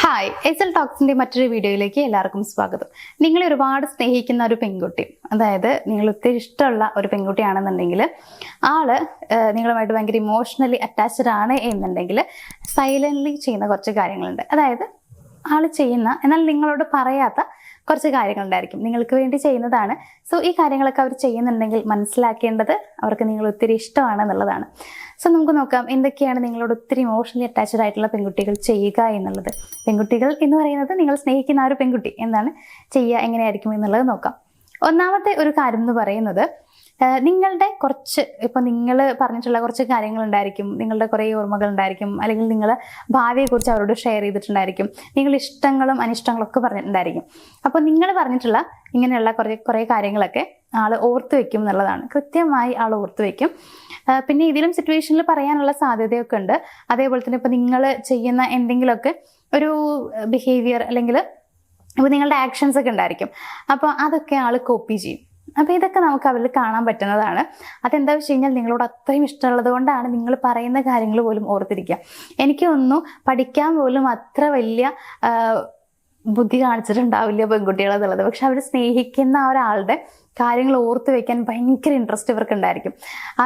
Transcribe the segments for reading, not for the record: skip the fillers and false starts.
Hi S L ടോക്സിന്റെ മറ്റൊരു വീഡിയോയിലേക്ക് എല്ലാവർക്കും സ്വാഗതം. നിങ്ങളെ ഒരുപാട് സ്നേഹിക്കുന്ന ഒരു പെൺകുട്ടി, അതായത് നിങ്ങൾ ഒത്തിരി ഇഷ്ടമുള്ള ഒരു പെൺകുട്ടിയാണെന്നുണ്ടെങ്കിൽ ആള് നിങ്ങളുമായിട്ട് ഭയങ്കര ഇമോഷണലി അറ്റാച്ച്ഡ് ആണ് എന്നുണ്ടെങ്കിൽ സൈലന്റ്ലി ചെയ്യുന്ന കുറച്ച് കാര്യങ്ങളുണ്ട്. അതായത് ആള് ചെയ്യുന്ന എന്നാൽ നിങ്ങളോട് പറയാത്ത കുറച്ച് കാര്യങ്ങളുണ്ടായിരിക്കും, നിങ്ങൾക്ക് വേണ്ടി ചെയ്യുന്നതാണ്. സോ ഈ കാര്യങ്ങളൊക്കെ അവർ ചെയ്യുന്നുണ്ടെങ്കിൽ മനസ്സിലാക്കേണ്ടത് അവർക്ക് നിങ്ങൾ ഒത്തിരി ഇഷ്ടമാണ് എന്നുള്ളതാണ്. സോ നമുക്ക് നോക്കാം എന്തൊക്കെയാണ് നിങ്ങളോട് ഒത്തിരി ഇമോഷണലി അറ്റാച്ച്ഡ് ആയിട്ടുള്ള പെൺകുട്ടികൾ ചെയ്യുക എന്നുള്ളത്. പെൺകുട്ടികൾ എന്ന് പറയുന്നത് നിങ്ങൾ സ്നേഹിക്കുന്ന ആ ഒരു പെൺകുട്ടി എന്താണ് ചെയ്യുക, എങ്ങനെയായിരിക്കും എന്നുള്ളത് നോക്കാം. ഒന്നാമത്തെ ഒരു കാര്യം എന്ന് പറയുന്നത് നിങ്ങളുടെ കുറച്ച് നിങ്ങൾ പറഞ്ഞിട്ടുള്ള കുറച്ച് കാര്യങ്ങളുണ്ടായിരിക്കും, നിങ്ങളുടെ കുറേ ഓർമ്മകൾ ഉണ്ടായിരിക്കും, അല്ലെങ്കിൽ നിങ്ങൾ ഭാവിയെക്കുറിച്ച് അവരോട് ഷെയർ ചെയ്തിട്ടുണ്ടായിരിക്കും, നിങ്ങൾ ഇഷ്ടങ്ങളും അനിഷ്ടങ്ങളും ഒക്കെ പറഞ്ഞിട്ടുണ്ടായിരിക്കും. അപ്പോൾ നിങ്ങൾ പറഞ്ഞിട്ടുള്ള ഇങ്ങനെയുള്ള കുറേ കാര്യങ്ങളൊക്കെ ആൾ ഓർത്ത് വെക്കും എന്നുള്ളതാണ്. കൃത്യമായി ആൾ ഓർത്ത് വെക്കും. പിന്നെ ഇതിലും സിറ്റുവേഷനിൽ പറയാനുള്ള സാധ്യതയൊക്കെ ഉണ്ട്. അതേപോലെ തന്നെ ഇപ്പോൾ നിങ്ങൾ ചെയ്യുന്ന എന്തെങ്കിലുമൊക്കെ ഒരു ബിഹേവിയർ അല്ലെങ്കിൽ ഇപ്പോൾ നിങ്ങളുടെ ആക്ഷൻസ് ഒക്കെ ഉണ്ടായിരിക്കും, അപ്പോൾ അതൊക്കെ ആൾ കോപ്പി ചെയ്യും. അപ്പോൾ ഇതൊക്കെ നമുക്ക് അവരിൽ കാണാൻ പറ്റുന്നതാണ്. അതെന്താ വെച്ച് കഴിഞ്ഞാൽ നിങ്ങളോട് അത്രയും ഇഷ്ടമുള്ളത് കൊണ്ടാണ് നിങ്ങൾ പറയുന്ന കാര്യങ്ങൾ പോലും ഓർത്തിരിക്കുക. എനിക്ക് തോന്നുന്നു പഠിക്കാൻ പോലും അത്ര വലിയ ബുദ്ധി കാണിച്ചിട്ടുണ്ടാവില്ല പെൺകുട്ടികൾ എന്നുള്ളത്. പക്ഷെ അവർ സ്നേഹിക്കുന്ന ഒരാളുടെ കാര്യങ്ങൾ ഓർത്ത് വെക്കാൻ ഭയങ്കര ഇൻട്രസ്റ്റ് ഇവർക്ക് ഉണ്ടായിരിക്കും.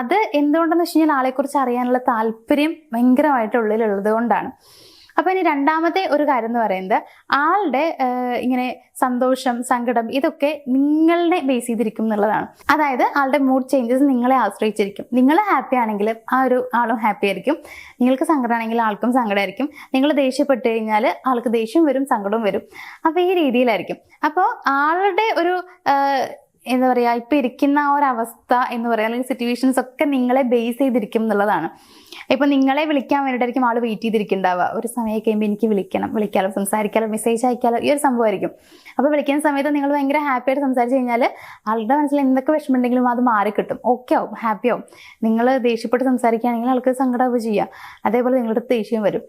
അത് എന്തുകൊണ്ടെന്ന് വെച്ച് കഴിഞ്ഞാൽ ആളെക്കുറിച്ച് അറിയാനുള്ള താല്പര്യം ഭയങ്കരമായിട്ട് ഉള്ളിലുള്ളത് കൊണ്ടാണ്. അപ്പൊ ഇനി രണ്ടാമത്തെ ഒരു കാര്യം എന്ന് പറയുന്നത് ആളുടെ ഇങ്ങനെ സന്തോഷം, സങ്കടം ഇതൊക്കെ നിങ്ങളെ ബേസ് ചെയ്തിരിക്കും എന്നുള്ളതാണ്. അതായത് ആളുടെ മൂഡ് ചേഞ്ചസ് നിങ്ങളെ ആശ്രയിച്ചിരിക്കും. നിങ്ങൾ ഹാപ്പി ആണെങ്കിൽ ആ ഒരു ആളും ഹാപ്പി ആയിരിക്കും, നിങ്ങൾക്ക് സങ്കടമാണെങ്കിൽ ആൾക്കും സങ്കടമായിരിക്കും, നിങ്ങൾ ദേഷ്യപ്പെട്ട് കഴിഞ്ഞാൽ ആൾക്ക് ദേഷ്യം വരും, സങ്കടവും വരും. അപ്പൊ ഈ രീതിയിലായിരിക്കും. അപ്പോൾ ആളുടെ ഒരു എന്താ പറയുക, ഇപ്പൊ ഇരിക്കുന്ന ആ ഒരു അവസ്ഥ എന്ന് പറയുക അല്ലെങ്കിൽ സിറ്റുവേഷൻസ് ഒക്കെ നിങ്ങളെ ബേസ് ചെയ്തിരിക്കും എന്നുള്ളതാണ്. ഇപ്പൊ നിങ്ങളെ വിളിക്കാൻ വേണ്ടിയിട്ടായിരിക്കും ആൾ വെയിറ്റ് ചെയ്തിരിക്കുന്നുണ്ടാവുക. ഒരു സമയം കഴിയുമ്പോൾ എനിക്ക് വിളിക്കാലോ, സംസാരിക്കാലോ, മെസ്സേജ് അയക്കാലോ, ഈ ഒരു സംഭവമായിരിക്കും. അപ്പോൾ വിളിക്കുന്ന സമയത്ത് നിങ്ങൾ ഭയങ്കര ഹാപ്പി ആയിട്ട് സംസാരിച്ച് കഴിഞ്ഞാൽ ആളുടെ മനസ്സിൽ എന്തൊക്കെ വിഷമമുണ്ടെങ്കിലും അത് മാറിക്കിട്ടും, ഓക്കെ ആവും, ഹാപ്പി ആവും. നിങ്ങൾ ദേഷ്യപ്പെട്ട് സംസാരിക്കുകയാണെങ്കിൽ ആൾക്ക് സങ്കടമാവുക ചെയ്യുക. അതേപോലെ നിങ്ങളുടെ ദേഷ്യം വരും.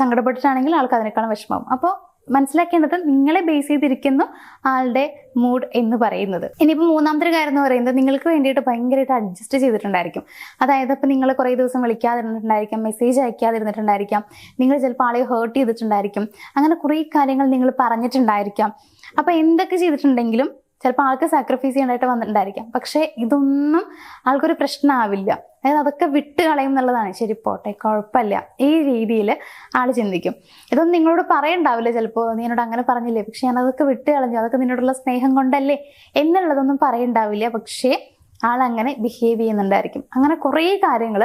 സങ്കടപ്പെട്ടിട്ടാണെങ്കിൽ ആൾക്ക് അതിനേക്കാളും വിഷമമാവും. അപ്പോൾ മനസ്സിലാക്കേണ്ടത് നിങ്ങളെ ബേസ് ചെയ്തിരിക്കുന്നു ആളുടെ മൂഡ് എന്ന് പറയുന്നത്. ഇനിയിപ്പോൾ മൂന്നാമത്തെ കാര്യം എന്ന് പറയുന്നത് നിങ്ങൾക്ക് വേണ്ടിയിട്ട് ഭയങ്കരമായിട്ട് അഡ്ജസ്റ്റ് ചെയ്തിട്ടുണ്ടായിരിക്കും. അതായത് ഇപ്പം നിങ്ങൾ കുറേ ദിവസം വിളിക്കാതിരുന്നിട്ടുണ്ടായിരിക്കാം, മെസ്സേജ് അയക്കാതിരുന്നിട്ടുണ്ടായിരിക്കാം, നിങ്ങൾ ചിലപ്പോൾ ആളെ ഹേർട്ട് ചെയ്തിട്ടുണ്ടായിരിക്കും, അങ്ങനെ കുറേ കാര്യങ്ങൾ നിങ്ങൾ പറഞ്ഞിട്ടുണ്ടായിരിക്കാം. അപ്പോൾ എന്തൊക്കെ ചെയ്തിട്ടുണ്ടെങ്കിലും ചിലപ്പോൾ ആൾക്ക് സാക്രിഫൈസ് ചെയ്യാനായിട്ട് വന്നിട്ടുണ്ടായിരിക്കാം. പക്ഷേ ഇതൊന്നും ആൾക്കൊരു പ്രശ്നമാവില്ല. അതായത് അതൊക്കെ വിട്ട് കളയും എന്നുള്ളതാണ്. ശരി പോട്ടെ, കുഴപ്പമില്ല, ഈ രീതിയിൽ ആൾ ചിന്തിക്കും. ഇതൊന്നും നിങ്ങളോട് പറയണ്ടാവില്ല. ചിലപ്പോൾ നീ എന്നോട് അങ്ങനെ പറഞ്ഞില്ലേ, പക്ഷെ ഞാനതൊക്കെ വിട്ട് കളഞ്ഞു, അതൊക്കെ നിന്നോടുള്ള സ്നേഹം കൊണ്ടല്ലേ എന്നുള്ളതൊന്നും പറയണ്ടാവില്ല. പക്ഷേ ആളങ്ങനെ ബിഹേവ് ചെയ്യുന്നുണ്ടായിരിക്കും. അങ്ങനെ കുറേ കാര്യങ്ങൾ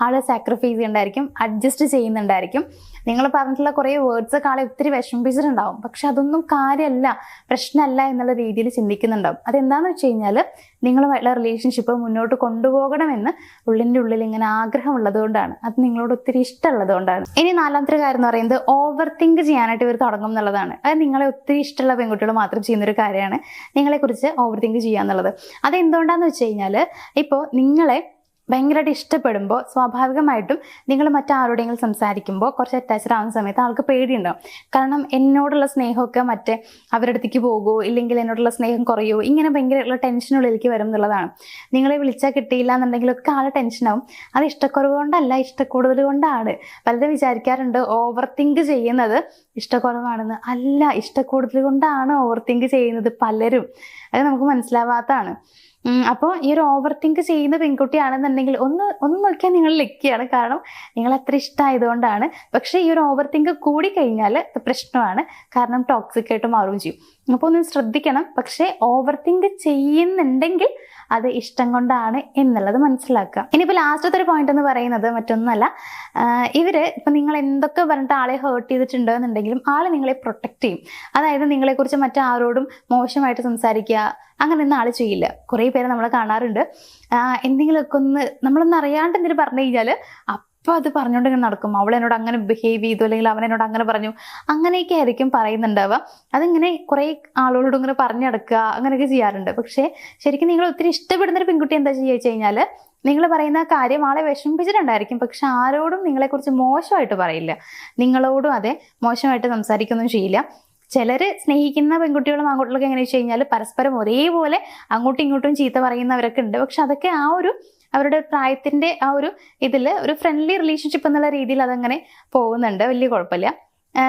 ആൾ സാക്രിഫൈസ് ചെയ്യുന്നുണ്ടായിരിക്കും, അഡ്ജസ്റ്റ് ചെയ്യുന്നുണ്ടായിരിക്കും. നിങ്ങൾ പറഞ്ഞിട്ടുള്ള കുറേ വേർഡ്സൊക്കെ ആളെ ഒത്തിരി വിഷമിപ്പിച്ചിട്ടുണ്ടാവും. പക്ഷെ അതൊന്നും കാര്യമല്ല, പ്രശ്നമല്ല എന്നുള്ള രീതിയിൽ ചിന്തിക്കുന്നുണ്ടാവും. അതെന്താണെന്ന് വെച്ച് കഴിഞ്ഞാൽ നിങ്ങളുമായിട്ടുള്ള റിലേഷൻഷിപ്പ് മുന്നോട്ട് കൊണ്ടുപോകണമെന്ന് ഉള്ളിൻ്റെ ഉള്ളിൽ ഇങ്ങനെ ആഗ്രഹമുള്ളത് കൊണ്ടാണ്, അത് നിങ്ങളോട് ഒത്തിരി ഇഷ്ടമുള്ളത് കൊണ്ടാണ്. ഇനി നാലാമത്തെ കാര്യം എന്ന് പറയുന്നത് ഓവർ തിങ്ക് ചെയ്യാനായിട്ട് ഇവർ തുടങ്ങും എന്നുള്ളതാണ്. അത് നിങ്ങളെ ഒത്തിരി ഇഷ്ടമുള്ള പെൺകുട്ടികൾ മാത്രം ചെയ്യുന്നൊരു കാര്യമാണ്, നിങ്ങളെക്കുറിച്ച് ഓവർ തിങ്ക് ചെയ്യുക എന്നുള്ളത്. അതെന്തുകൊണ്ടാന്ന് വെച്ച് കഴിഞ്ഞാൽ ഇപ്പോൾ നിങ്ങളെ ഭയങ്കരമായിട്ട് ഇഷ്ടപ്പെടുമ്പോൾ സ്വാഭാവികമായിട്ടും നിങ്ങൾ മറ്റാരോടെങ്കിലും സംസാരിക്കുമ്പോൾ കുറച്ച് അറ്റാച്ച്ഡ് ആവുന്ന സമയത്ത് ആൾക്ക് പേടിയുണ്ടാവും. കാരണം എന്നോടുള്ള സ്നേഹമൊക്കെ മറ്റേ അവരുടെ അടുത്തേക്ക് പോകുമോ, ഇല്ലെങ്കിൽ എന്നോടുള്ള സ്നേഹം കുറയോ, ഇങ്ങനെ ഭയങ്കരമുള്ള ടെൻഷനുള്ളിലേക്ക് വരും എന്നുള്ളതാണ്. നിങ്ങളെ വിളിച്ചാൽ കിട്ടിയില്ല എന്നുണ്ടെങ്കിലൊക്കെ ആൾ ടെൻഷനാവും. അത് ഇഷ്ടക്കുറവ് കൊണ്ടല്ല, ഇഷ്ടക്കൂടുതൽ കൊണ്ടാണ്. പലരും വിചാരിക്കാറുണ്ട് ഓവർ തിങ്ക് ചെയ്യുന്നത് ഇഷ്ടക്കുറവാണെന്ന്. അല്ല, ഇഷ്ടക്കൂടുതൽ കൊണ്ടാണ് ഓവർ തിങ്ക് ചെയ്യുന്നത് പലരും. അത് നമുക്ക് മനസ്സിലാവാത്തതാണ്. അപ്പോൾ ഈ ഒരു ഓവർ തിങ്ക് ചെയ്യുന്ന പെൺകുട്ടിയാണെന്നുണ്ടെങ്കിൽ ഒന്ന് നോക്കിയാൽ നിങ്ങൾ ലക്കിയാണ്. കാരണം നിങ്ങൾ അത്ര ഇഷ്ടമായതുകൊണ്ടാണ്. പക്ഷേ ഈ ഒരു ഓവർ തിങ്ക് കൂടി കഴിഞ്ഞാൽ പ്രശ്നമാണ്, കാരണം ടോക്സിക് ആയിട്ട് മാറുകയും ചെയ്യും. അപ്പോൾ ഒന്ന് ശ്രദ്ധിക്കണം. പക്ഷേ ഓവർ തിങ്ക് ചെയ്യുന്നുണ്ടെങ്കിൽ അത് ഇഷ്ടം കൊണ്ടാണ് എന്നുള്ളത് മനസ്സിലാക്കുക. ഇനിയിപ്പോൾ ലാസ്റ്റത്തെ ഒരു പോയിന്റ് എന്ന് പറയുന്നത് മറ്റൊന്നുമല്ല, ഇപ്പം നിങ്ങൾ എന്തൊക്കെ പറഞ്ഞിട്ട് ആളെ ഹേർട്ട് ചെയ്തിട്ടുണ്ട് എന്നുണ്ടെങ്കിലും ആൾ നിങ്ങളെ പ്രൊട്ടക്ട് ചെയ്യും. അതായത് നിങ്ങളെക്കുറിച്ച് മറ്റാരോടും മോശമായിട്ട് സംസാരിക്കുക അങ്ങനെയൊന്നും ആൾ ചെയ്യില്ല. കുറേ പേരെ നമ്മൾ കാണാറുണ്ട്, എന്തെങ്കിലുമൊക്കെ നമ്മളൊന്നും അറിയാണ്ട് എന്തെങ്കിലും പറഞ്ഞു കഴിഞ്ഞാൽ അപ്പോൾ അത് പറഞ്ഞുകൊണ്ട് ഇങ്ങനെ നടക്കും. അവൾ എന്നോട് അങ്ങനെ ബിഹേവ് ചെയ്തു, അല്ലെങ്കിൽ അവൻ എന്നോട് അങ്ങനെ പറഞ്ഞു, അങ്ങനെയൊക്കെ ആയിരിക്കും പറയുന്നുണ്ടാവുക. അതിങ്ങനെ കുറേ ആളോട് ഇങ്ങനെ പറഞ്ഞു നടക്കുക, അങ്ങനെയൊക്കെ ചെയ്യാറുണ്ട്. പക്ഷേ ശരിക്കും നിങ്ങൾ ഒത്തിരി ഇഷ്ടപ്പെടുന്നൊരു പെൺകുട്ടി എന്താ ചെയ്യുക വെച്ച് കഴിഞ്ഞാൽ നിങ്ങൾ പറയുന്ന കാര്യം ആളെ വിഷമിപ്പിച്ചിട്ടുണ്ടായിരിക്കും, പക്ഷെ ആരോടും നിങ്ങളെക്കുറിച്ച് മോശമായിട്ട് പറയില്ല, നിങ്ങളോടും അതെ മോശമായിട്ട് സംസാരിക്കുകയൊന്നും ചെയ്യില്ല. ചിലർ സ്നേഹിക്കുന്ന പെൺകുട്ടികളും ആൺകുട്ടികളൊക്കെ എങ്ങനെ വെച്ച് കഴിഞ്ഞാൽ പരസ്പരം ഒരേപോലെ അങ്ങോട്ടും ഇങ്ങോട്ടും ചീത്ത പറയുന്നവരൊക്കെ ഉണ്ട്. പക്ഷെ അതൊക്കെ ആ ഒരു അവരുടെ പ്രായത്തിന്റെ ആ ഒരു ഇതിൽ ഒരു ഫ്രണ്ട്ലി റിലേഷൻഷിപ്പ് എന്നുള്ള രീതിയിൽ അതങ്ങനെ പോകുന്നുണ്ട്, വലിയ കുഴപ്പമില്ല.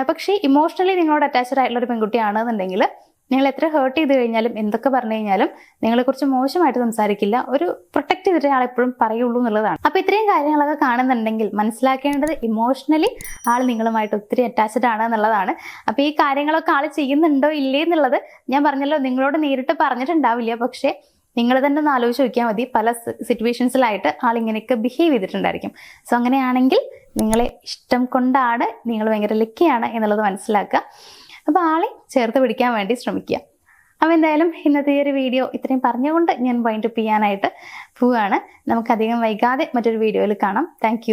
പക്ഷേ ഇമോഷണലി നിങ്ങളോട് അറ്റാച്ച്ഡ് ആയിട്ടുള്ള ഒരു പെൺകുട്ടിയാണെന്നുണ്ടെങ്കിൽ നിങ്ങൾ എത്ര ഹേർട്ട് ചെയ്ത് കഴിഞ്ഞാലും എന്തൊക്കെ പറഞ്ഞു കഴിഞ്ഞാലും നിങ്ങളെക്കുറിച്ച് മോശമായിട്ട് സംസാരിക്കില്ല, ഒരു പ്രൊട്ടക്ട് ചെയ്തിട്ട് ആൾ എപ്പോഴും പറയുള്ളൂ എന്നുള്ളതാണ്. അപ്പോൾ ഇത്രയും കാര്യങ്ങളൊക്കെ കാണുന്നുണ്ടെങ്കിൽ മനസ്സിലാക്കേണ്ടത് ഇമോഷണലി ആൾ നിങ്ങളുമായിട്ട് ഒത്തിരി അറ്റാച്ച്ഡ് ആണ് എന്നുള്ളതാണ്. അപ്പോൾ ഈ കാര്യങ്ങളൊക്കെ ആൾ ചെയ്യുന്നുണ്ടോ ഇല്ലേ എന്നുള്ളത് ഞാൻ പറഞ്ഞല്ലോ, നിങ്ങളോട് നേരിട്ട് പറഞ്ഞിട്ടുണ്ടാവില്ല, പക്ഷേ നിങ്ങൾ തന്നെ ഒന്ന് ആലോചിച്ച് നോക്കിയാൽ മതി. പല സിറ്റുവേഷൻസിലായിട്ട് ആൾ ഇങ്ങനെയൊക്കെ ബിഹേവ് ചെയ്തിട്ടുണ്ടായിരിക്കും. സോ അങ്ങനെയാണെങ്കിൽ നിങ്ങളെ ഇഷ്ടം കൊണ്ടാണ്, നിങ്ങൾ ഭയങ്കര ലക്കിയാണ് എന്നുള്ളത് മനസ്സിലാക്കുക. അപ്പോൾ ആളെ ചേർത്ത് പിടിക്കാൻ വേണ്ടി ശ്രമിക്കുക. അപ്പോൾ എന്തായാലും ഇന്നത്തെ ഈ ഒരു വീഡിയോ ഇത്രയും പറഞ്ഞുകൊണ്ട് ഞാൻ വൈൻഡ് അപ്പ് ചെയ്യാനായിട്ട് പോവുകയാണ്. നമുക്കധികം വൈകാതെ മറ്റൊരു വീഡിയോയിൽ കാണാം. താങ്ക്